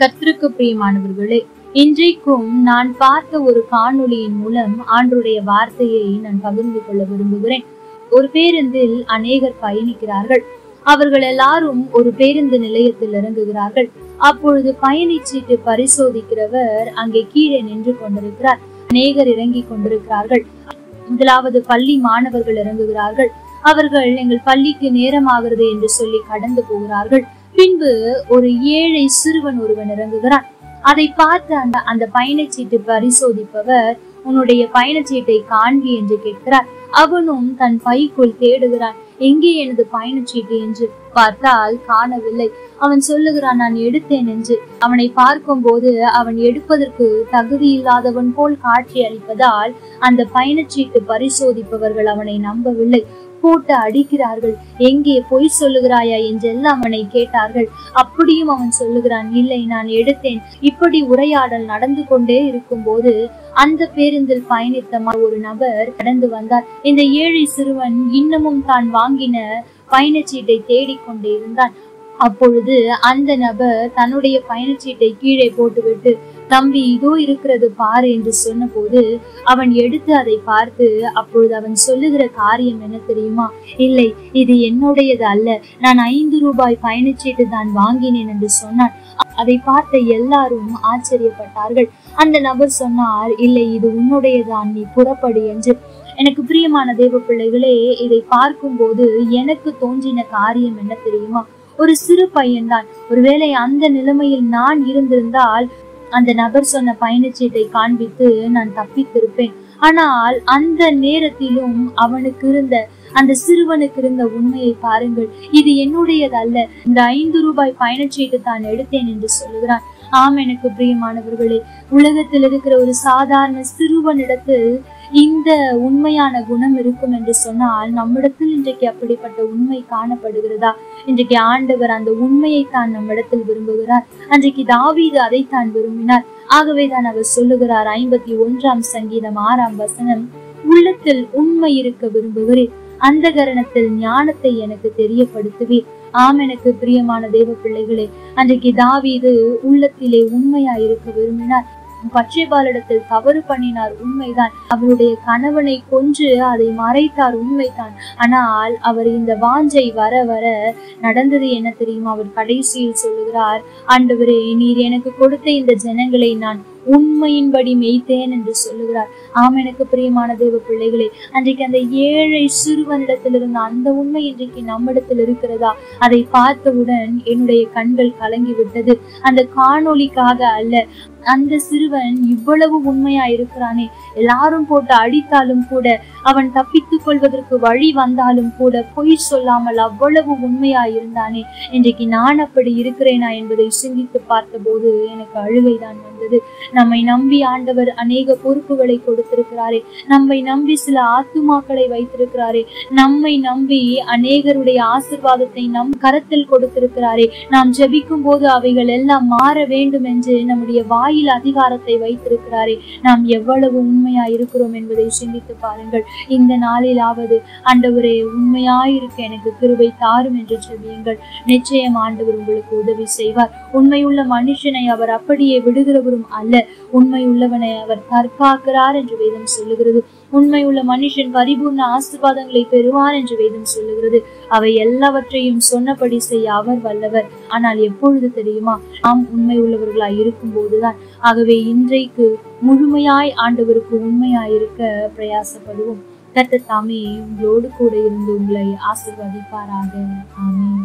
கர்த்தருக்கு பிரியமானவர்களே, இன்றைக்கும் நான் பார்த்த ஒரு காணொளியின் மூலம் ஆண்டவருடைய வார்த்தையை நான் பகிர்ந்து கொள்ள விரும்புகிறேன். ஒரு பேருந்தில் அநேகர் பயணிக்கிறார்கள். அவர்கள் எல்லாரும் ஒரு பேருந்து நிலையத்தில் இறங்குகிறார்கள். அப்பொழுது பயணிச்சீட்டு பரிசோதிக்கிறவர் அங்கே கீழே நின்று கொண்டிருக்கிறார். அநேகர் இறங்கி கொண்டிருக்கிறார்கள். முதலாவது பள்ளி மாணவர்கள் இறங்குகிறார்கள். அவர்கள் எங்கள் பள்ளிக்கு நேரமாகிறது என்று சொல்லி கடந்து போகிறார்கள். பின்பு ஒரு ஏழை சிறுவன் ஒருவன் இறங்குகிறான். அதை பார்த்து அந்த பயணச்சீட்டு பரிசோதிப்பவர், உன்னுடைய பயணச்சீட்டை காண்பி என்று கேட்கிறார். அவனும் தன் பைக்குள் தேடுகிறான். எங்கே எனது பயணச்சீட்டு என்று பார்த்தால் காணவில்லை. அவன் சொல்லுகிறான், நான் எடுத்தேன் என்று. அவனை பார்க்கும் போது அவன் எடுப்பதற்கு தகுதி இல்லாதவன் போல் காட்சி அளிப்பதால் அந்த பயணச்சீட்டு பரிசோதிப்பவர்கள் அவனை நம்பவில்லை. போட்டு அடிக்கிறார்கள். எங்கே பொய் சொல்லுகிறாயா என்றெல்லாம் அவனை கேட்டார்கள். அப்படியும் அவன் சொல்லுகிறான், இல்லை நான் எடுத்தேன். இப்படி உரையாடல் நடந்து கொண்டே இருக்கும் போது அந்த பேருந்தில் பயணித்த ஒரு நபர் கடந்து வந்தார். இந்த ஏழை சிறுவன் இன்னமும் தான் வாங்கின பயணச்சீட்டை தேடிக்கொண்டே இருந்தான். அப்பொழுது அந்த நபர் தன்னுடைய பயணச்சீட்டை கீழே போட்டுவிட்டு, தம்பி இதோ இருக்கிறது பாரு என்று சொன்ன போது அவன் எடுத்து அதை பார்த்து, அப்பொழுது அவன் சொல்லுகிற காரியம் என்ன தெரியுமா? இல்லை, இது என்னுடையது அல்ல, நான் 5 ரூபாய் பயணச்சீட்டு தான் வாங்கினேன் என்று சொன்னான். அதை பார்த்த எல்லாரும் ஆச்சரியப்பட்டார்கள். அந்த நபர் சொன்னார், இல்லை இது உன்னுடையதான், நீ புறப்படு என்று. எனக்கு பிரியமான தேவ பிள்ளைகளே, இதை பார்க்கும் போது எனக்கு தோன்றின காரியம் என்ன தெரியுமா? ஒரு சிறு பையன்தான். ஒருவேளை அந்த நிலைமையில் நான் இருந்திருந்தால் அந்த நபர் சொன்ன பயணச்சீட்டை காண்பித்து நான் தப்பித்திருப்பேன். ஆனால் அந்த நேரத்திலும் அவனுக்கு இருந்த, அந்த சிறுவனுக்கு இருந்த உண்மையை பாருங்கள். இது என்னுடையது அல்ல, இந்த 5 ரூபாய் பயணச்சீட்டு தான் எடுத்தேன் என்று சொல்லுகிறான். ஆம், எனக்கு பிரியமானவர்களே, உலகத்தில் இருக்கிற ஒரு சாதாரண சிறுவனிடத்தில் இந்த உண்மையான குணம் இருக்கும் என்று சொன்னால் நம்மிடத்தில் இன்றைக்கு அப்படிப்பட்ட உண்மை காணப்படுகிறதா? இன்றைக்கு ஆண்டவர் அந்த உண்மையை தான் நம்மிடத்தில் விரும்புகிறார். அன்றைக்கு தாவீது அதைத்தான் விரும்பினார். ஆகவேதான் அவர் சொல்லுகிறார், 51ஆம் சங்கீதம் 6ஆம் வசனம், உள்ளத்தில் உண்மை இருக்க விரும்புகிறேன், அந்த கரணத்தில் ஞானத்தை எனக்கு தெரியப்படுத்துவீர். ஆம், எனக்கு பிரியமான தேவ பிள்ளைகளே, அன்றைக்கு தாவீது உள்ளத்திலே உண்மையா இருக்க விரும்பினார். பச்சைபாலிடத்தில் தவறு பண்ணினார், உண்மைதான். அவருடைய கணவனை கொன்று அதை மறைத்தார், உண்மைதான். ஆனால் அவர் இந்த வாஞ்சை வர வர நடந்தது என்ன தெரியுமா? அவர் கடைசியில் சொல்லுகிறார், ஆண்டவரே, நீர் எனக்கு கொடுத்த இந்த ஜனங்களை நான் உண்மையின்படி மேய்த்தேன் என்று சொல்லுகிறார். ஆம், எனக்கு பிரியமான தேவ பிள்ளைகளே, அன்றைக்கு அந்த ஏழை சிறுவனிடத்தில் இருந்த அந்த உண்மை இன்றைக்கு நம்மிடத்தில் இருக்கிறதா? அதை பார்த்தவுடன் என்னுடைய கண்கள் கலங்கி விட்டது. அந்த காணொளிக்காக அல்ல, அந்த சிறுவன் இவ்வளவு உண்மையா இருக்கிறானே, எல்லாரும் போட்டு அடித்தாலும் கூட, அவன் தப்பித்துக் கொள்வதற்கு வழி வந்தாலும் கூட பொய் சொல்லாமல் அவ்வளவு உண்மையா இருந்தானே, இன்றைக்கு நான் அப்படி இருக்கிறேனா என்பதை சிந்தித்து பார்த்த போது எனக்கு அழுகைதான் வந்தது. நம்மை நம்பி ஆண்டவர் அநேக பொறுப்புகளை கொடுத்திருக்கிறாரே, நம்மை நம்பி சில ஆத்துமாக்களை வைத்திருக்கிறாரே, நம்மை நம்பி அநேகருடைய ஆசீர்வாதத்தை நம் கரத்தில் கொடுத்திருக்கிறாரே. நாம் ஜெபிக்கும் போது அவைகள் எல்லாம் மாற வேண்டும் என்று நம்முடைய வாயில் அதிகாரத்தை வைத்திருக்கிறாரே. நாம் எவ்வளவு உண்மையா இருக்கிறோம் என்பதை சிந்தித்து பாருங்கள். இந்த நாளிலாவது ஆண்டவரே, உண்மையாயிருக்க எனக்கு கிருபை தாரும் என்று ஜெபியுங்கள். நிச்சயம் ஆண்டவர் உங்களுக்கு உதவி செய்வார். உண்மையுள்ள மனுஷனை அவர் அப்படியே விடுகிறவரும் அல்ல, உண்மையுள்ளவனை அவர் தற்காக்கிறார் என்று வேதம் சொல்லுகிறது. உண்மையுள்ள மனுஷன் பரிபூர்ண ஆசீர்வாதங்களை பெறுவார் என்று வேதம் சொல்லுகிறது. அவை எல்லாவற்றையும் சொன்னபடி செய்ய அவர் வல்லவர். ஆனால் எப்பொழுது தெரியுமா? நாம் உண்மை உள்ளவர்களாய் இருக்கும் போதுதான். ஆகவே இன்றைக்கு முழுமையாய் ஆண்டவருக்கு உண்மையாயிருக்க பிரயாசப்படுவோம். கர்த்தர் தாமே உங்களோடு கூட இருந்து உங்களை ஆசீர்வதிப்பாராக. ஆமென்.